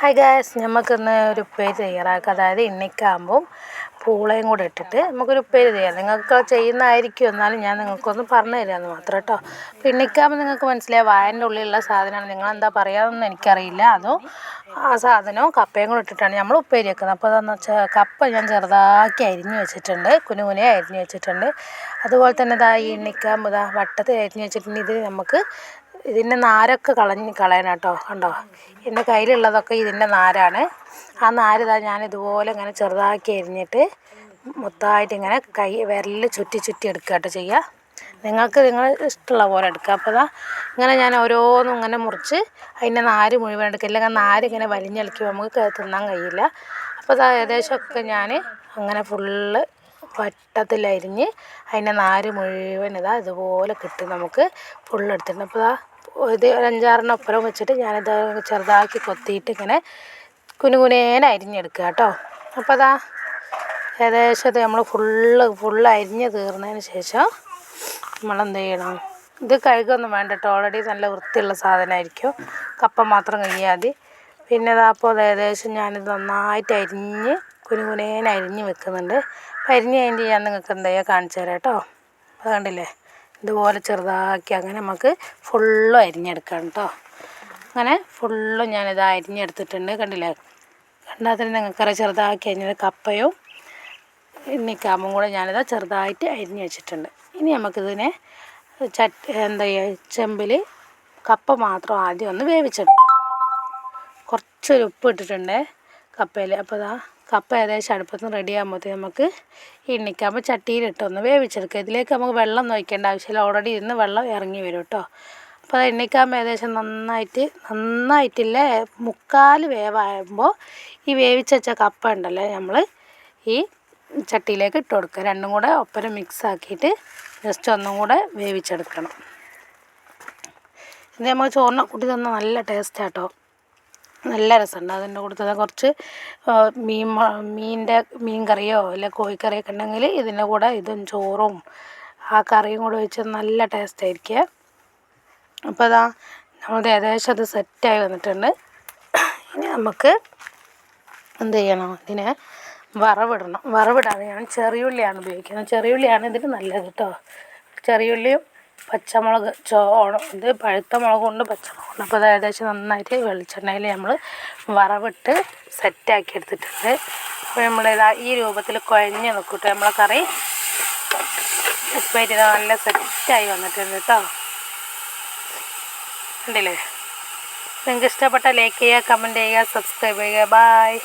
Hi guys, നമുക്കിന്ന് ഒരു ഉപ്പേരി തയ്യാറാക്കാം. അതായത് എണ്ണയ്ക്കാമ്പും പൂളയും കൂടെ ഇട്ടിട്ട് നമുക്കൊരു ഉപ്പേരി ചെയ്യാം. നിങ്ങൾക്ക് ചെയ്യുന്നതായിരിക്കും, എന്നാലും ഞാൻ നിങ്ങൾക്കൊന്ന് പറഞ്ഞു തരാമെന്ന് മാത്രം കേട്ടോ. അപ്പോൾ എണ്ണയ്ക്കാമ്പ് നിങ്ങൾക്ക് മനസ്സിലായി, വായൻ്റെ ഉള്ളിലുള്ള സാധനമാണ്. നിങ്ങളെന്താ പറയാമെന്ന് എനിക്കറിയില്ല. അതോ ആ സാധനവും കപ്പയും കൂടെ ഇട്ടിട്ടാണ് നമ്മൾ ഉപ്പേരി വെക്കുന്നത്. അപ്പോൾ അതെന്ന് വെച്ചാൽ കപ്പ ഞാൻ ചെറുതാക്കി അരിഞ്ഞ് വെച്ചിട്ടുണ്ട്, കുനുകുനെ അരിഞ്ഞ് വെച്ചിട്ടുണ്ട്. അതുപോലെ തന്നെ ഈ എണ്ണയ്ക്കാമ്പ് വട്ടത്തിൽ അരിഞ്ഞ് വെച്ചിട്ടുണ്ട്. ഇത് നമുക്ക് ഇതിൻ്റെ നാരൊക്കെ കളയണം കേട്ടോ. കണ്ടോ, എൻ്റെ കയ്യിലുള്ളതൊക്കെ ഇതിൻ്റെ നാരാണ്. ആ നാര് ഞാൻ ഇതുപോലെ ഇങ്ങനെ ചെറുതാക്കി അരിഞ്ഞിട്ട് മൊത്തമായിട്ട് ഇങ്ങനെ വിരലിൽ ചുറ്റി എടുക്കുക കേട്ടോ ചെയ്യുക. നിങ്ങൾക്ക് ഇഷ്ടമുള്ള പോലെ എടുക്കുക. അപ്പോൾ ഇങ്ങനെ ഞാൻ ഓരോന്നും ഇങ്ങനെ മുറിച്ച് അതിൻ്റെ നാര് മുഴുവൻ എടുക്കുക. അല്ലെങ്കിൽ നാര് ഇങ്ങനെ വലിഞ്ഞളിക്കുമ്പോൾ നമുക്ക് തിന്നാൻ കഴിയില്ല. അപ്പോൾ ഏകദേശമൊക്കെ ഞാൻ അങ്ങനെ ഫുള്ള് വട്ടത്തിലരിഞ്ഞ് അതിൻ്റെ നാര് മുഴുവൻ ഇതുപോലെ കിട്ടും നമുക്ക് ഫുള്ള് എടുത്തിട്ടുണ്ട്. അപ്പോൾ ഇത് ഒരു 5-6 ഒപ്പരം വെച്ചിട്ട് ഞാനിത് ചെറുതാക്കി കൊത്തിയിട്ട് ഇങ്ങനെ കുനുകുനേനെ അരിഞ്ഞെടുക്കുക കേട്ടോ. അപ്പോൾ ഏകദേശം ഇത് നമ്മൾ ഫുള്ള് അരിഞ്ഞ് തീർന്നതിന് ശേഷം നമ്മളെന്ത് ചെയ്യണം, ഇത് കഴുകൊന്നും വേണ്ട കേട്ടോ. ഓൾറെഡി നല്ല വൃത്തിയുള്ള സാധനമായിരിക്കും. കപ്പ മാത്രം കഴിയാൽ മതി. പിന്നെ അപ്പോൾ ഏകദേശം ഞാനിത് നന്നായിട്ട് അരിഞ്ഞ് കുനുകുനേനെ അരിഞ്ഞ് വെക്കുന്നുണ്ട്. അപ്പോൾ അരിഞ്ഞ് കഴിഞ്ഞ് ഞാൻ നിങ്ങൾക്ക് എന്താ ചെയ്യുക കാണിച്ചു തരാം കേട്ടോ. അത് കണ്ടില്ലേ, ഇതുപോലെ ചെറുതാക്കി അങ്ങനെ നമുക്ക് ഫുള്ളും അരിഞ്ഞെടുക്കാം കേട്ടോ. അങ്ങനെ ഫുള്ളും ഞാനിത് അരിഞ്ഞെടുത്തിട്ടുണ്ട്. കണ്ടില്ലേ, കണ്ടാൽ തന്നെ നിങ്ങൾക്കറിയാം ചെറുതാക്കി അരിഞ്ഞത് കപ്പയും എണ്ണയ്ക്കാമ്പും കൂടെ ഞാനിത് ചെറുതായിട്ട് അരിഞ്ഞ് വെച്ചിട്ടുണ്ട്. ഇനി നമുക്കിതിനെ എന്താ ചെയ്യുക, ചെമ്പിൽ കപ്പ മാത്രം ആദ്യം ഒന്ന് വേവിച്ചെടുക്കാം. കുറച്ചൊരു ഉപ്പ് ഇട്ടിട്ടുണ്ട് കപ്പയിൽ. അപ്പോൾ കപ്പ ഏകദേശം അടുപ്പത്ത് നിന്ന് റെഡി ആകുമ്പോഴത്തേക്ക് നമുക്ക് എണ്ണയ്ക്കാമ്പ് ചട്ടിയിലിട്ടൊന്ന് വേവിച്ചെടുക്കുക. ഇതിലേക്ക് നമുക്ക് വെള്ളം ഒന്നും ഒഴിക്കേണ്ട ആവശ്യമില്ല, ഓൾറെഡി ഇരുന്ന് വെള്ളം ഇറങ്ങി വരും കേട്ടോ. അപ്പോൾ എണ്ണയ്ക്കാമ്പ് ഏകദേശം നന്നായിട്ടില്ല 3/4 വേവാകുമ്പോൾ ഈ വേവിച്ച് വെച്ച കപ്പ ഉണ്ടല്ലോ നമ്മൾ ഈ ചട്ടിയിലേക്ക് ഇട്ട് കൊടുക്കുക. രണ്ടും കൂടെ ഒപ്പരം മിക്സ് ആക്കിയിട്ട് ജസ്റ്റ് ഒന്നും കൂടെ വേവിച്ചെടുക്കണം. ഇത് നമുക്ക് ചോറിനെ കൂട്ടി തന്നാൽ നല്ല ടേസ്റ്റാണ് കേട്ടോ. നല്ല രസമുണ്ട്. അതിൻ്റെ കൂടെ കുറച്ച് മീൻ കറിയോ അല്ലെങ്കിൽ കോഴിക്കറിയോ ഒക്കെ ഉണ്ടെങ്കിൽ ഇതിൻ്റെ കൂടെ ഇതും ചോറും ആ കറിയും കൂടെ വെച്ച് നല്ല ടേസ്റ്റ് ആയിരിക്കും. അപ്പോൾ നമ്മളുടെ ഏകദേശം അത് സെറ്റായി വന്നിട്ടുണ്ട്. ഇനി നമുക്ക് എന്ത് ചെയ്യണം, ഇതിനെ വറവിടാൻ ഞാൻ ചെറിയുള്ളിയാണ് ഉപയോഗിക്കുന്നത്. ചെറിയുള്ളിയാണ് ഇതിന് നല്ലത് കേട്ടോ. ചെറിയുള്ളിയും പച്ചമുളക് ഇത് പഴുത്ത മുളക് കൊണ്ട് പച്ചമുളക് കൊണ്ട്. അപ്പോൾ അത് ഏകദേശം നന്നായിട്ട് വെളിച്ചെണ്ണയിൽ നമ്മൾ വറവിട്ട് സെറ്റാക്കി എടുത്തിട്ടുണ്ട്. അപ്പോൾ നമ്മളിതാ ഈ രൂപത്തിൽ കുഴഞ്ഞ് നിൽക്കട്ടെ നമ്മളെ കറി. ഉപ്പേരി നല്ല സെറ്റായി വന്നിട്ടുണ്ട് കേട്ടോ. കണ്ടില്ലേ, നിങ്ങൾക്ക് ഇഷ്ടപ്പെട്ട ലൈക്ക് ചെയ്യുക, കമൻറ്റ് ചെയ്യുക, സബ്സ്ക്രൈബ് ചെയ്യുക. ബൈ.